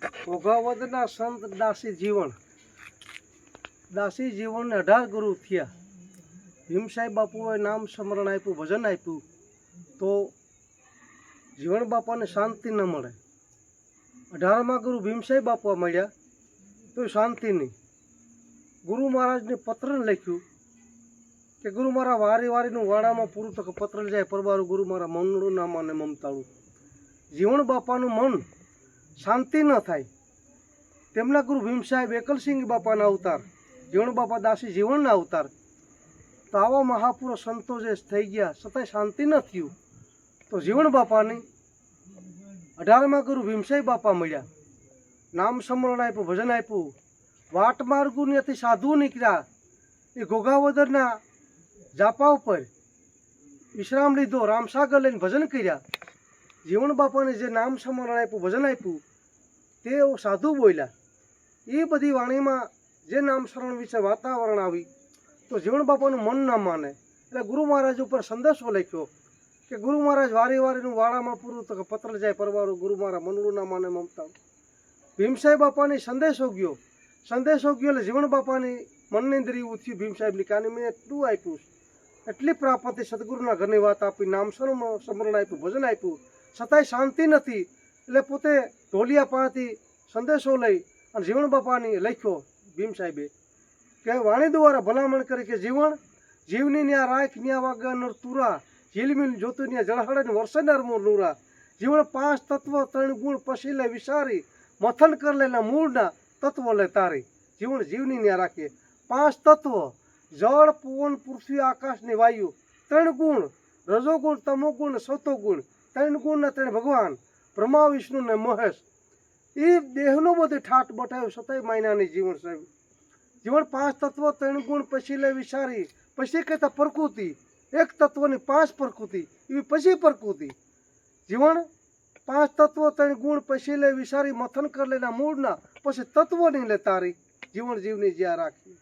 ભોગાવદના સંત દાસી જીવન 18 ગુરુ થયા. ભીમસાહેબ બાપુએ નામ સ્મરણ આપ્યું, ભજન આપ્યું તો જીવણ બાપાને શાંતિ ન મળે. 18મા ગુરુ ભીમસાહેબ બાપુ મળ્યા તો શાંતિ નહીં. ગુરુ મહારાજને પત્ર લખ્યું કે ગુરુ મારા વારીનું વાડામાં પૂરું તો પત્ર જાય પરબારું ગુરુ મારા મનનું ના માને મમતાળું. જીવણ બાપાનું મન શાંતિ ન થાય. તેમના ગુરુ ભીમસાહેબ એકલસિંહ બાપાના અવતાર, જીવણ બાપા દાસી જીવણના અવતાર. તો આવા મહાપુરુષ સંતો જે થઈ ગયા છતાંય શાંતિ ન થયું. તો જીવણ બાપાની 18મા ગુરુ ભીમસાહેબ બાપા મળ્યા, નામ સ્મરણ આપ્યું, ભજન આપ્યું. વાટ માર્ગુની સાધુ નીકળ્યા. એ ઘોઘાવદરના જાપા ઉપર વિશ્રામ લીધો, રામસાગર લઈને ભજન કર્યા. જીવણ બાપાને જે નામ સ્મરણ આપ્યું, ભજન આપ્યું તે સાધુ બોલ્યા. એ બધી વાણીમાં જે નામ સ્મરણ વિશે વાતાવરણ આવી તો જીવણ બાપાનું મન ના માને. એટલે ગુરુ મહારાજ ઉપર સંદેશો લખ્યો કે ગુરુ મહારાજ વારીનું વાડામાં પૂરું તો પત્ર જાય પરવારું ગુરુ મારા મનનું ના માને મમતા. ભીમસાહેબ બાપાની સંદેશો ગયો એટલે જીવણ બાપાની મનની અંદર એવું થયું ભીમસાહેબની કાની મેં એટલું આપ્યું, એટલી પ્રાપ્તિ સદગુરુના ઘરની વાત આપી, નામ સ્મરણ આપ્યું, ભજન આપ્યું, છતાંય શાંતિ નથી. એટલે પોતે ઢોલિયા પાસેથી સંદેશો લઈ અને જીવણ બાપાની લખ્યો ભીમસાહેબે કે વાણી દ્વારા ભલામણ કરી કે જીવની ન્યા રાખ ન્યા વાગા તુરા ઝીલમિલ જોતું ન્યા જળહળે ને વર્ષે નરમો નુરા. જીવણ 5 તત્વ 3 ગુણ પછી લે વિચારી મથન કર લેના મૂળના તત્વો લે તારી. જીવની ન્યા રાખીએ 5 તત્વ જળ પવન પૃથ્વી આકાશ ને વાયુ, 3 ગુણ રજોગુણ તમોગુણ સતોગુણ, 3 ગુણના 3 ભગવાન બ્રહ્મા વિષ્ણુ ને મહેશ. એ દેહનો બધો ઠાઠ બટાવ્યો છતાંય માયનાની જીવણ સાહેબ. જીવણ 5 તત્વ 3 ગુણ પછી લે વિચારી, પછી કહેતા પ્રકૃતિ, એક તત્વની 5 પ્રકૃતિ એવી પછી પ્રકૃતિ. જીવણ 5 તત્વ 3 ગુણ પછી લે વિચારી મથન કર લેના મૂળના પછી તત્વની લે તારી. જીવની જ્યાં રાખી